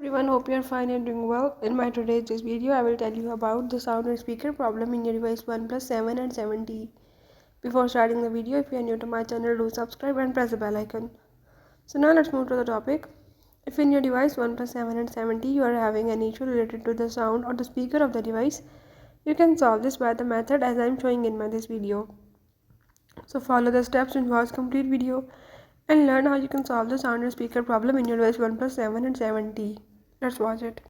Everyone, hope you're fine and doing well. In my today's video, I will tell you about the sound and speaker problem in your device OnePlus 7 and 7T. Before starting the video, if you are new to my channel, do subscribe and press the bell icon. So now let's move to the topic. If in your device OnePlus 7 and 7T you are having an issue related to the sound or the speaker of the device, you can solve this by the method as I am showing in this video. So follow the steps and watch complete video and learn how you can solve the sound and speaker problem in your device OnePlus 7 and 7T. Let's watch it.